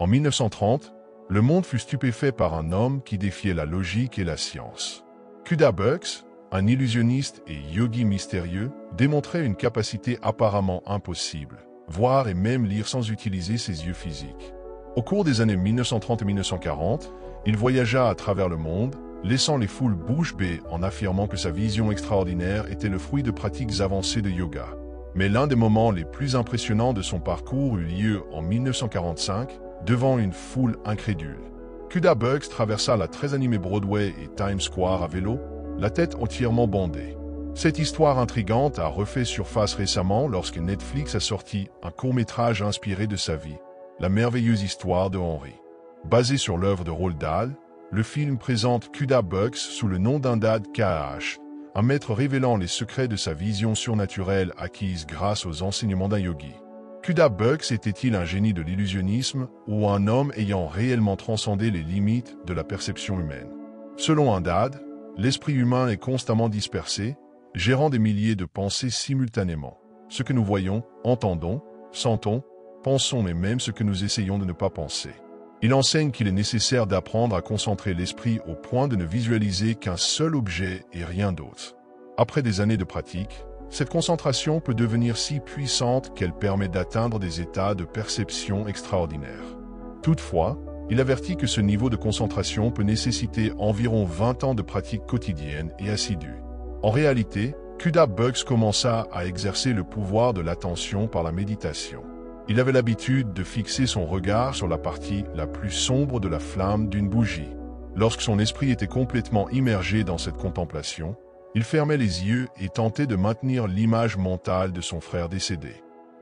En 1930, le monde fut stupéfait par un homme qui défiait la logique et la science. Kuda Bux, un illusionniste et yogi mystérieux, démontrait une capacité apparemment impossible, voir et même lire sans utiliser ses yeux physiques. Au cours des années 1930 et 1940, il voyagea à travers le monde, laissant les foules bouche bée en affirmant que sa vision extraordinaire était le fruit de pratiques avancées de yoga. Mais l'un des moments les plus impressionnants de son parcours eut lieu en 1945, devant une foule incrédule. Kuda Bux traversa la très animée Broadway et Times Square à vélo, la tête entièrement bandée. Cette histoire intrigante a refait surface récemment lorsque Netflix a sorti un court-métrage inspiré de sa vie, La merveilleuse histoire de Henry. Basé sur l'œuvre de Roald Dahl, le film présente Kuda Bux sous le nom d'Indad K.H., un maître révélant les secrets de sa vision surnaturelle acquise grâce aux enseignements d'un yogi. Kuda Bux était-il un génie de l'illusionnisme ou un homme ayant réellement transcendé les limites de la perception humaine? Selon Indad, l'esprit humain est constamment dispersé, gérant des milliers de pensées simultanément. Ce que nous voyons, entendons, sentons, pensons et même ce que nous essayons de ne pas penser. Il enseigne qu'il est nécessaire d'apprendre à concentrer l'esprit au point de ne visualiser qu'un seul objet et rien d'autre. Après des années de pratique, cette concentration peut devenir si puissante qu'elle permet d'atteindre des états de perception extraordinaires. Toutefois, il avertit que ce niveau de concentration peut nécessiter environ 20 ans de pratique quotidienne et assidue. En réalité, Kuda Bux commença à exercer le pouvoir de l'attention par la méditation. Il avait l'habitude de fixer son regard sur la partie la plus sombre de la flamme d'une bougie. Lorsque son esprit était complètement immergé dans cette contemplation, il fermait les yeux et tentait de maintenir l'image mentale de son frère décédé.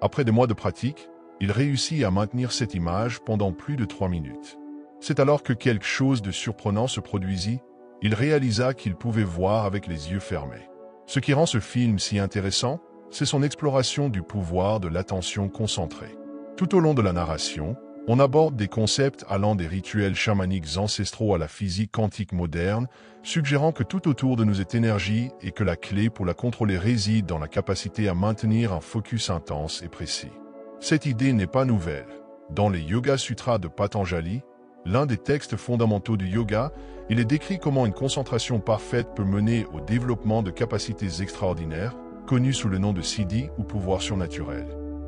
Après des mois de pratique, il réussit à maintenir cette image pendant plus de 3 minutes. C'est alors que quelque chose de surprenant se produisit. Il réalisa qu'il pouvait voir avec les yeux fermés. Ce qui rend ce film si intéressant, c'est son exploration du pouvoir de l'attention concentrée. Tout au long de la narration, on aborde des concepts allant des rituels chamaniques ancestraux à la physique quantique moderne, suggérant que tout autour de nous est énergie et que la clé pour la contrôler réside dans la capacité à maintenir un focus intense et précis. Cette idée n'est pas nouvelle. Dans les Yoga Sutras de Patanjali, l'un des textes fondamentaux du yoga, il est décrit comment une concentration parfaite peut mener au développement de capacités extraordinaires, connues sous le nom de siddhi ou pouvoir surnaturel.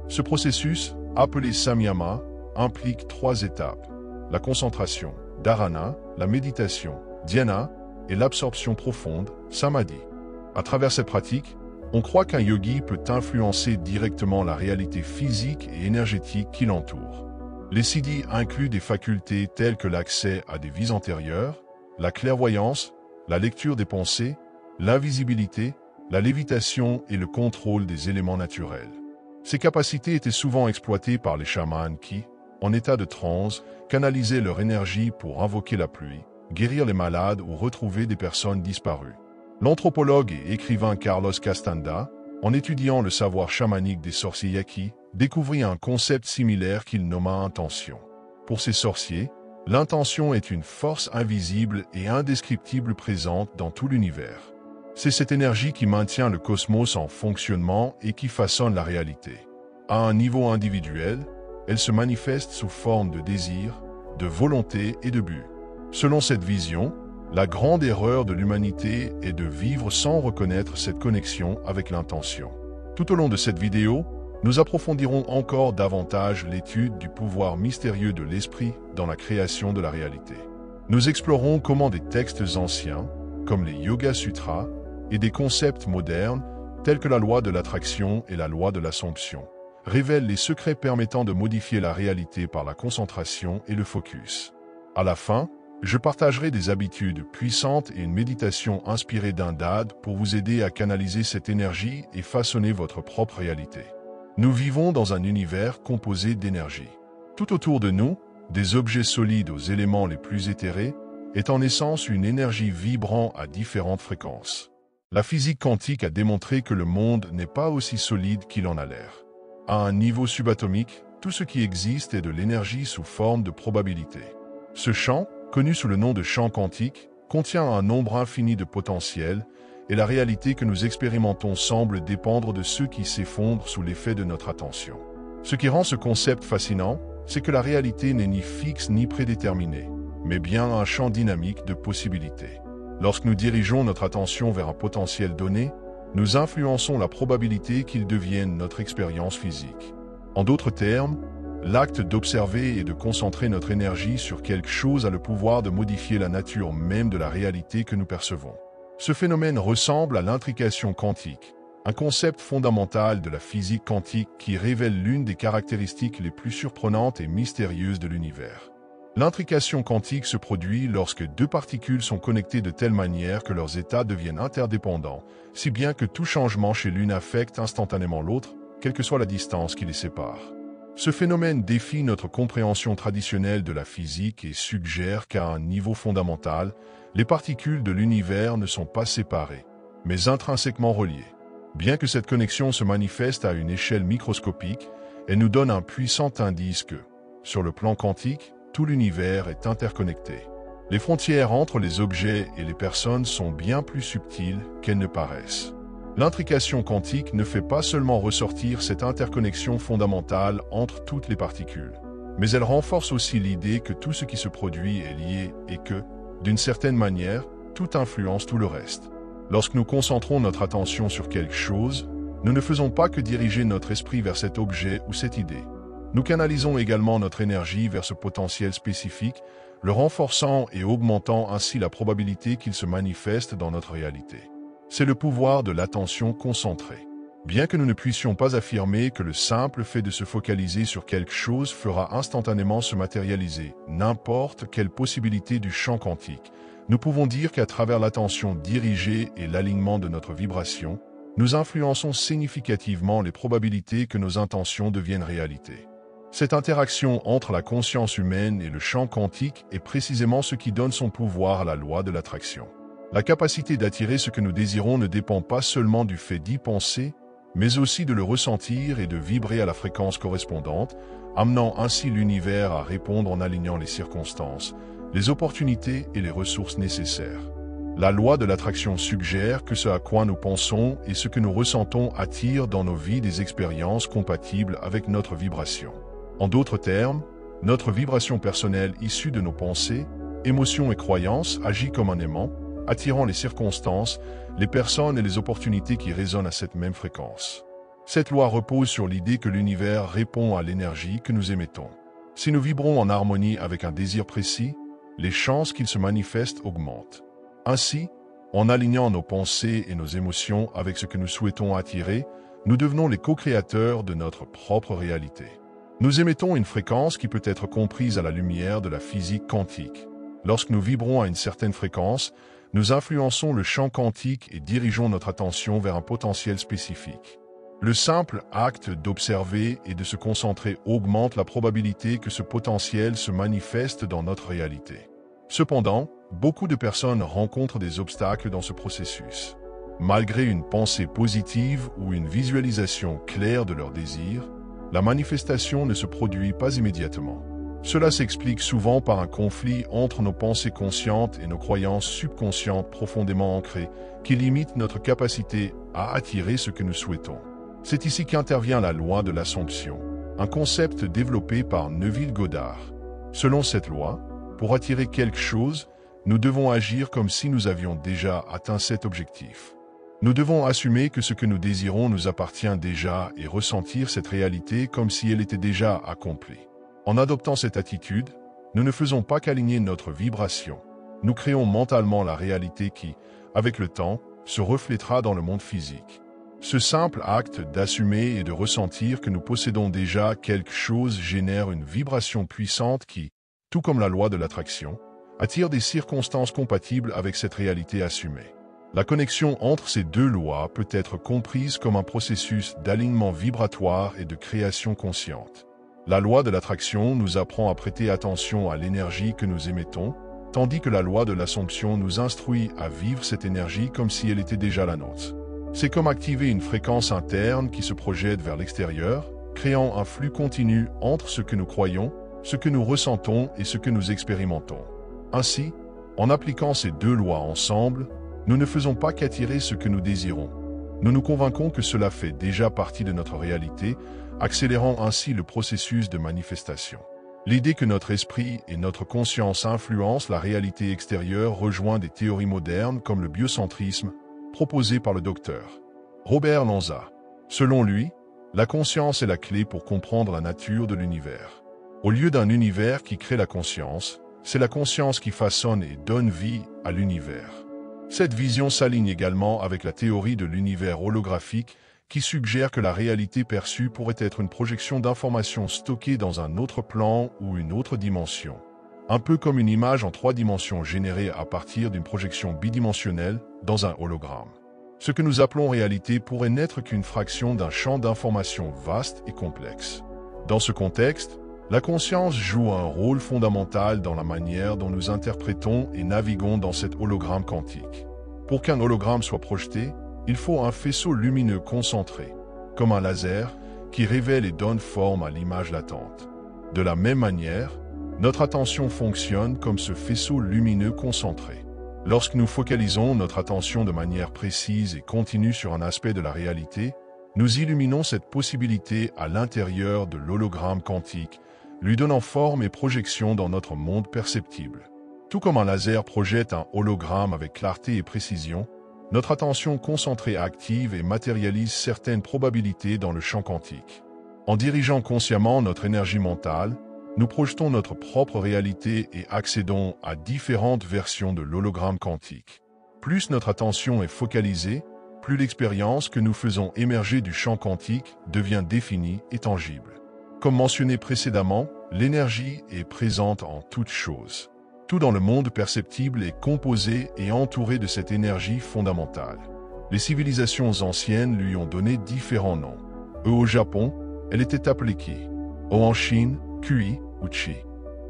Ce processus, appelé samyama, implique 3 étapes: la concentration, dharana, la méditation, dhyana, et l'absorption profonde, samadhi. À travers ces pratiques, on croit qu'un yogi peut influencer directement la réalité physique et énergétique qui l'entoure. Les siddhis incluent des facultés telles que l'accès à des vies antérieures, la clairvoyance, la lecture des pensées, l'invisibilité, la lévitation et le contrôle des éléments naturels. Ces capacités étaient souvent exploitées par les chamans qui, en état de transe, canalisaient leur énergie pour invoquer la pluie, guérir les malades ou retrouver des personnes disparues. L'anthropologue et écrivain Carlos Castanda, en étudiant le savoir chamanique des sorciers Yaqui, découvrit un concept similaire qu'il nomma intention. Pour ces sorciers, l'intention est une force invisible et indescriptible présente dans tout l'univers. C'est cette énergie qui maintient le cosmos en fonctionnement et qui façonne la réalité. À un niveau individuel, elle se manifeste sous forme de désir, de volonté et de but. Selon cette vision, la grande erreur de l'humanité est de vivre sans reconnaître cette connexion avec l'intention. Tout au long de cette vidéo, nous approfondirons encore davantage l'étude du pouvoir mystérieux de l'esprit dans la création de la réalité. Nous explorons comment des textes anciens, comme les Yoga Sutras, et des concepts modernes, tels que la loi de l'attraction et la loi de l'assomption, révèlent les secrets permettant de modifier la réalité par la concentration et le focus. À la fin, je partagerai des habitudes puissantes et une méditation inspirée d'Indad pour vous aider à canaliser cette énergie et façonner votre propre réalité. Nous vivons dans un univers composé d'énergie. Tout autour de nous, des objets solides aux éléments les plus éthérés, est en essence une énergie vibrant à différentes fréquences. La physique quantique a démontré que le monde n'est pas aussi solide qu'il en a l'air. À un niveau subatomique, tout ce qui existe est de l'énergie sous forme de probabilité. Ce champ, connu sous le nom de champ quantique, contient un nombre infini de potentiels, et la réalité que nous expérimentons semble dépendre de ceux qui s'effondrent sous l'effet de notre attention. Ce qui rend ce concept fascinant, c'est que la réalité n'est ni fixe ni prédéterminée, mais bien un champ dynamique de possibilités. Lorsque nous dirigeons notre attention vers un potentiel donné, nous influençons la probabilité qu'il devienne notre expérience physique. En d'autres termes, l'acte d'observer et de concentrer notre énergie sur quelque chose a le pouvoir de modifier la nature même de la réalité que nous percevons. Ce phénomène ressemble à l'intrication quantique, un concept fondamental de la physique quantique qui révèle l'une des caractéristiques les plus surprenantes et mystérieuses de l'univers. L'intrication quantique se produit lorsque deux particules sont connectées de telle manière que leurs états deviennent interdépendants, si bien que tout changement chez l'une affecte instantanément l'autre, quelle que soit la distance qui les sépare. Ce phénomène défie notre compréhension traditionnelle de la physique et suggère qu'à un niveau fondamental, les particules de l'univers ne sont pas séparées, mais intrinsèquement reliées. Bien que cette connexion se manifeste à une échelle microscopique, elle nous donne un puissant indice que, sur le plan quantique, tout l'univers est interconnecté. Les frontières entre les objets et les personnes sont bien plus subtiles qu'elles ne paraissent. L'intrication quantique ne fait pas seulement ressortir cette interconnexion fondamentale entre toutes les particules, mais elle renforce aussi l'idée que tout ce qui se produit est lié et que, d'une certaine manière, tout influence tout le reste. Lorsque nous concentrons notre attention sur quelque chose, nous ne faisons pas que diriger notre esprit vers cet objet ou cette idée. Nous canalisons également notre énergie vers ce potentiel spécifique, le renforçant et augmentant ainsi la probabilité qu'il se manifeste dans notre réalité. C'est le pouvoir de l'attention concentrée. Bien que nous ne puissions pas affirmer que le simple fait de se focaliser sur quelque chose fera instantanément se matérialiser n'importe quelle possibilité du champ quantique, nous pouvons dire qu'à travers l'attention dirigée et l'alignement de notre vibration, nous influençons significativement les probabilités que nos intentions deviennent réalité. Cette interaction entre la conscience humaine et le champ quantique est précisément ce qui donne son pouvoir à la loi de l'attraction. La capacité d'attirer ce que nous désirons ne dépend pas seulement du fait d'y penser, mais aussi de le ressentir et de vibrer à la fréquence correspondante, amenant ainsi l'univers à répondre en alignant les circonstances, les opportunités et les ressources nécessaires. La loi de l'attraction suggère que ce à quoi nous pensons et ce que nous ressentons attire dans nos vies des expériences compatibles avec notre vibration. En d'autres termes, notre vibration personnelle issue de nos pensées, émotions et croyances agit comme un aimant, attirant les circonstances, les personnes et les opportunités qui résonnent à cette même fréquence. Cette loi repose sur l'idée que l'univers répond à l'énergie que nous émettons. Si nous vibrons en harmonie avec un désir précis, les chances qu'il se manifeste augmentent. Ainsi, en alignant nos pensées et nos émotions avec ce que nous souhaitons attirer, nous devenons les co-créateurs de notre propre réalité. Nous émettons une fréquence qui peut être comprise à la lumière de la physique quantique. Lorsque nous vibrons à une certaine fréquence, nous influençons le champ quantique et dirigeons notre attention vers un potentiel spécifique. Le simple acte d'observer et de se concentrer augmente la probabilité que ce potentiel se manifeste dans notre réalité. Cependant, beaucoup de personnes rencontrent des obstacles dans ce processus. Malgré une pensée positive ou une visualisation claire de leurs désirs, la manifestation ne se produit pas immédiatement. Cela s'explique souvent par un conflit entre nos pensées conscientes et nos croyances subconscientes profondément ancrées qui limitent notre capacité à attirer ce que nous souhaitons. C'est ici qu'intervient la loi de l'Assomption, un concept développé par Neville Goddard. Selon cette loi, pour attirer quelque chose, nous devons agir comme si nous avions déjà atteint cet objectif. Nous devons assumer que ce que nous désirons nous appartient déjà et ressentir cette réalité comme si elle était déjà accomplie. En adoptant cette attitude, nous ne faisons pas qu'aligner notre vibration. Nous créons mentalement la réalité qui, avec le temps, se reflètera dans le monde physique. Ce simple acte d'assumer et de ressentir que nous possédons déjà quelque chose génère une vibration puissante qui, tout comme la loi de l'attraction, attire des circonstances compatibles avec cette réalité assumée. La connexion entre ces deux lois peut être comprise comme un processus d'alignement vibratoire et de création consciente. La loi de l'attraction nous apprend à prêter attention à l'énergie que nous émettons, tandis que la loi de l'Assomption nous instruit à vivre cette énergie comme si elle était déjà la nôtre. C'est comme activer une fréquence interne qui se projette vers l'extérieur, créant un flux continu entre ce que nous croyons, ce que nous ressentons et ce que nous expérimentons. Ainsi, en appliquant ces deux lois ensemble, nous ne faisons pas qu'attirer ce que nous désirons. Nous nous convainquons que cela fait déjà partie de notre réalité, accélérant ainsi le processus de manifestation. L'idée que notre esprit et notre conscience influencent la réalité extérieure rejoint des théories modernes comme le biocentrisme, proposé par le docteur Robert Lanza. Selon lui, la conscience est la clé pour comprendre la nature de l'univers. Au lieu d'un univers qui crée la conscience, c'est la conscience qui façonne et donne vie à l'univers. Cette vision s'aligne également avec la théorie de l'univers holographique qui suggère que la réalité perçue pourrait être une projection d'informations stockées dans un autre plan ou une autre dimension. Un peu comme une image en 3 dimensions générée à partir d'une projection bidimensionnelle dans un hologramme. Ce que nous appelons réalité pourrait n'être qu'une fraction d'un champ d'informations vaste et complexe. Dans ce contexte, la conscience joue un rôle fondamental dans la manière dont nous interprétons et naviguons dans cet hologramme quantique. Pour qu'un hologramme soit projeté, il faut un faisceau lumineux concentré, comme un laser, qui révèle et donne forme à l'image latente. De la même manière, notre attention fonctionne comme ce faisceau lumineux concentré. Lorsque nous focalisons notre attention de manière précise et continue sur un aspect de la réalité, nous illuminons cette possibilité à l'intérieur de l'hologramme quantique, lui donnant forme et projection dans notre monde perceptible. Tout comme un laser projette un hologramme avec clarté et précision, notre attention concentrée active et matérialise certaines probabilités dans le champ quantique. En dirigeant consciemment notre énergie mentale, nous projetons notre propre réalité et accédons à différentes versions de l'hologramme quantique. Plus notre attention est focalisée, plus l'expérience que nous faisons émerger du champ quantique devient définie et tangible. Comme mentionné précédemment, l'énergie est présente en toutes choses. Tout dans le monde perceptible est composé et entouré de cette énergie fondamentale. Les civilisations anciennes lui ont donné différents noms. Au Japon, elle était appelée Ki. En Chine, Kui ou Chi.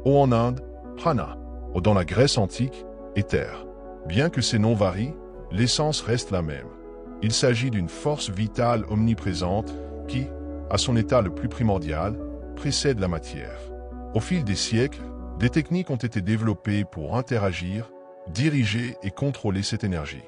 En Inde, Prana. Dans la Grèce antique, Éther. Bien que ces noms varient, l'essence reste la même. Il s'agit d'une force vitale omniprésente qui, à son état le plus primordial, précède la matière. Au fil des siècles, des techniques ont été développées pour interagir, diriger et contrôler cette énergie.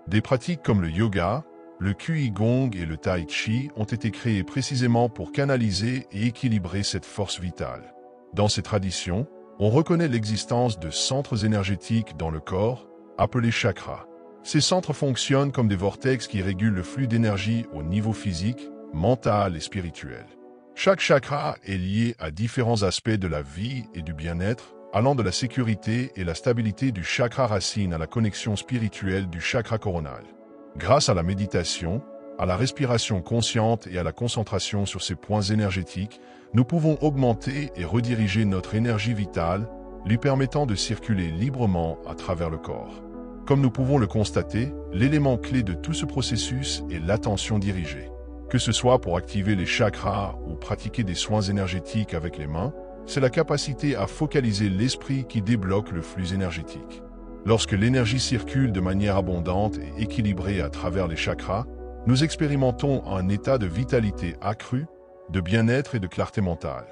Des pratiques comme le yoga, le Qigong et le Tai Chi ont été créées précisément pour canaliser et équilibrer cette force vitale. Dans ces traditions, on reconnaît l'existence de centres énergétiques dans le corps, appelés chakras. Ces centres fonctionnent comme des vortex qui régulent le flux d'énergie au niveau physique, mental et spirituel. Chaque chakra est lié à différents aspects de la vie et du bien-être, allant de la sécurité et la stabilité du chakra racine à la connexion spirituelle du chakra coronal. Grâce à la méditation, à la respiration consciente et à la concentration sur ces points énergétiques, nous pouvons augmenter et rediriger notre énergie vitale, lui permettant de circuler librement à travers le corps. Comme nous pouvons le constater, l'élément clé de tout ce processus est l'attention dirigée. Que ce soit pour activer les chakras ou pratiquer des soins énergétiques avec les mains, c'est la capacité à focaliser l'esprit qui débloque le flux énergétique. Lorsque l'énergie circule de manière abondante et équilibrée à travers les chakras, nous expérimentons un état de vitalité accrue, de bien-être et de clarté mentale.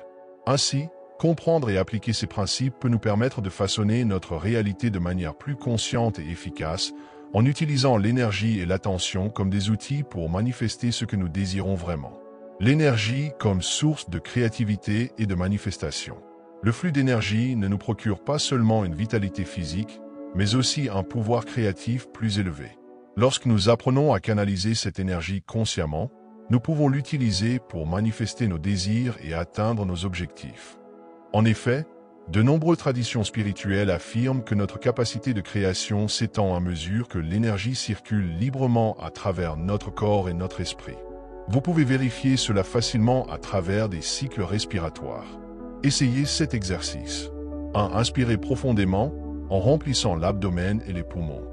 Ainsi, comprendre et appliquer ces principes peut nous permettre de façonner notre réalité de manière plus consciente et efficace, en utilisant l'énergie et l'attention comme des outils pour manifester ce que nous désirons vraiment. L'énergie comme source de créativité et de manifestation. Le flux d'énergie ne nous procure pas seulement une vitalité physique, mais aussi un pouvoir créatif plus élevé. Lorsque nous apprenons à canaliser cette énergie consciemment, nous pouvons l'utiliser pour manifester nos désirs et atteindre nos objectifs. En effet, de nombreuses traditions spirituelles affirment que notre capacité de création s'étend à mesure que l'énergie circule librement à travers notre corps et notre esprit. Vous pouvez vérifier cela facilement à travers des cycles respiratoires. Essayez cet exercice. 1. Inspirez profondément en remplissant l'abdomen et les poumons.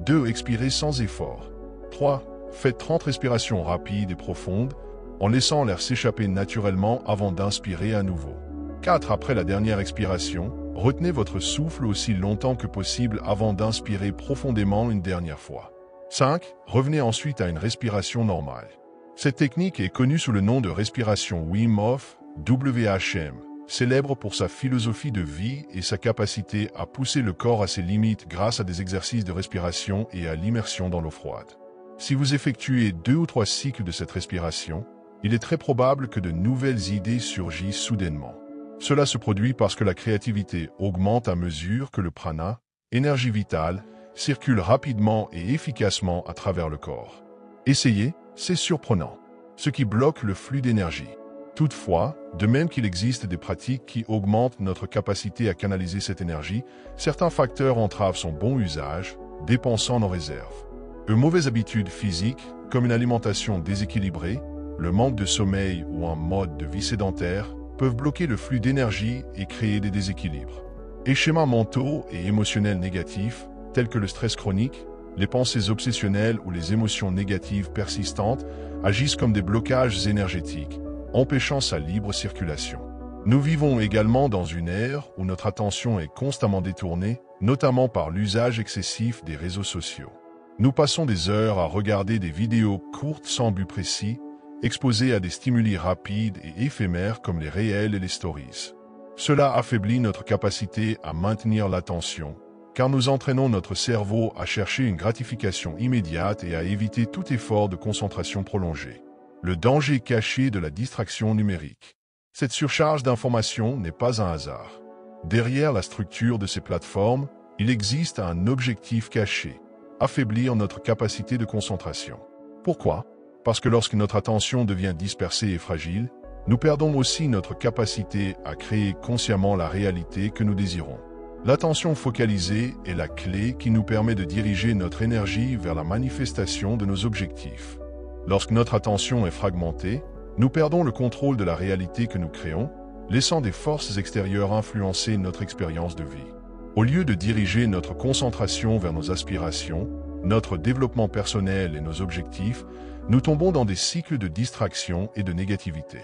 2. Expirez sans effort. 3. Faites 30 respirations rapides et profondes en laissant l'air s'échapper naturellement avant d'inspirer à nouveau. 4. Après la dernière expiration, retenez votre souffle aussi longtemps que possible avant d'inspirer profondément une dernière fois. 5. Revenez ensuite à une respiration normale. Cette technique est connue sous le nom de respiration Wim Hof, WHM, célèbre pour sa philosophie de vie et sa capacité à pousser le corps à ses limites grâce à des exercices de respiration et à l'immersion dans l'eau froide. Si vous effectuez 2 ou 3 cycles de cette respiration, il est très probable que de nouvelles idées surgissent soudainement. Cela se produit parce que la créativité augmente à mesure que le prana, énergie vitale, circule rapidement et efficacement à travers le corps. Essayez, c'est surprenant. Ce qui bloque le flux d'énergie. Toutefois, de même qu'il existe des pratiques qui augmentent notre capacité à canaliser cette énergie, certains facteurs entravent son bon usage, dépensant nos réserves. De mauvaises habitudes physiques, comme une alimentation déséquilibrée, le manque de sommeil ou un mode de vie sédentaire, peuvent bloquer le flux d'énergie et créer des déséquilibres. Les schémas mentaux et émotionnels négatifs, tels que le stress chronique, les pensées obsessionnelles ou les émotions négatives persistantes, agissent comme des blocages énergétiques, empêchant sa libre circulation. Nous vivons également dans une ère où notre attention est constamment détournée, notamment par l'usage excessif des réseaux sociaux. Nous passons des heures à regarder des vidéos courtes sans but précis, exposées à des stimuli rapides et éphémères comme les réels et les stories. Cela affaiblit notre capacité à maintenir l'attention, car nous entraînons notre cerveau à chercher une gratification immédiate et à éviter tout effort de concentration prolongée. Le danger caché de la distraction numérique. Cette surcharge d'informations n'est pas un hasard. Derrière la structure de ces plateformes, il existe un objectif caché, affaiblir notre capacité de concentration. Pourquoi? Parce que lorsque notre attention devient dispersée et fragile, nous perdons aussi notre capacité à créer consciemment la réalité que nous désirons. L'attention focalisée est la clé qui nous permet de diriger notre énergie vers la manifestation de nos objectifs. Lorsque notre attention est fragmentée, nous perdons le contrôle de la réalité que nous créons, laissant des forces extérieures influencer notre expérience de vie. Au lieu de diriger notre concentration vers nos aspirations, notre développement personnel et nos objectifs, nous tombons dans des cycles de distraction et de négativité.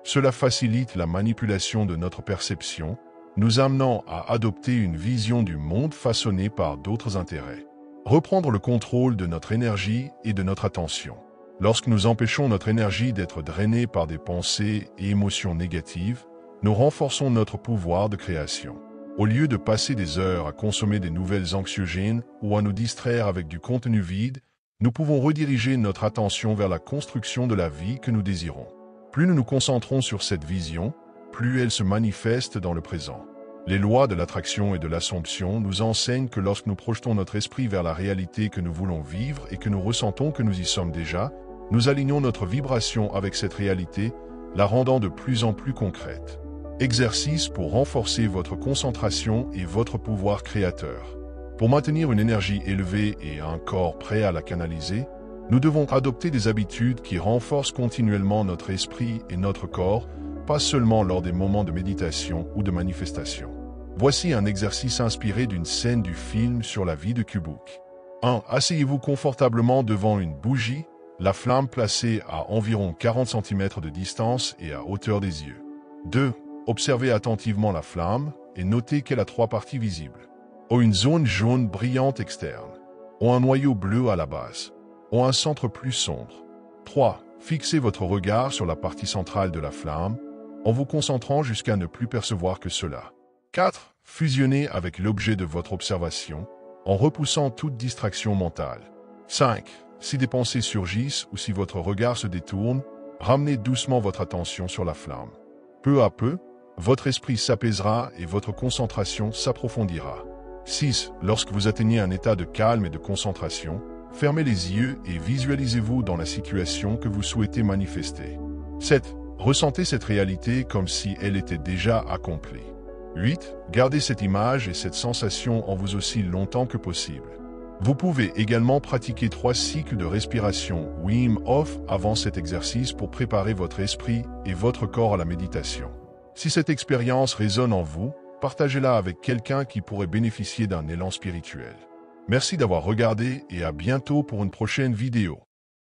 Cela facilite la manipulation de notre perception, nous amenant à adopter une vision du monde façonnée par d'autres intérêts. Reprendre le contrôle de notre énergie et de notre attention. Lorsque nous empêchons notre énergie d'être drainée par des pensées et émotions négatives, nous renforçons notre pouvoir de création. Au lieu de passer des heures à consommer des nouvelles anxiogènes ou à nous distraire avec du contenu vide, nous pouvons rediriger notre attention vers la construction de la vie que nous désirons. Plus nous nous concentrons sur cette vision, plus elle se manifeste dans le présent. Les lois de l'attraction et de l'assomption nous enseignent que lorsque nous projetons notre esprit vers la réalité que nous voulons vivre et que nous ressentons que nous y sommes déjà, nous alignons notre vibration avec cette réalité, la rendant de plus en plus concrète. Exercice pour renforcer votre concentration et votre pouvoir créateur. Pour maintenir une énergie élevée et un corps prêt à la canaliser, nous devons adopter des habitudes qui renforcent continuellement notre esprit et notre corps, pas seulement lors des moments de méditation ou de manifestation. Voici un exercice inspiré d'une scène du film sur la vie de Kubrick. 1. Asseyez-vous confortablement devant une bougie, la flamme placée à environ 40 cm de distance et à hauteur des yeux. 2. Observez attentivement la flamme et notez qu'elle a 3 parties visibles. Une zone jaune brillante externe. Un noyau bleu à la base. Un centre plus sombre. 3. Fixez votre regard sur la partie centrale de la flamme, en vous concentrant jusqu'à ne plus percevoir que cela. 4. Fusionnez avec l'objet de votre observation, en repoussant toute distraction mentale. 5. Si des pensées surgissent ou si votre regard se détourne, ramenez doucement votre attention sur la flamme. Peu à peu, votre esprit s'apaisera et votre concentration s'approfondira. 6. Lorsque vous atteignez un état de calme et de concentration, fermez les yeux et visualisez-vous dans la situation que vous souhaitez manifester. 7. Ressentez cette réalité comme si elle était déjà accomplie. 8. Gardez cette image et cette sensation en vous aussi longtemps que possible. Vous pouvez également pratiquer 3 cycles de respiration Wim Hof avant cet exercice pour préparer votre esprit et votre corps à la méditation. Si cette expérience résonne en vous, partagez-la avec quelqu'un qui pourrait bénéficier d'un élan spirituel. Merci d'avoir regardé et à bientôt pour une prochaine vidéo.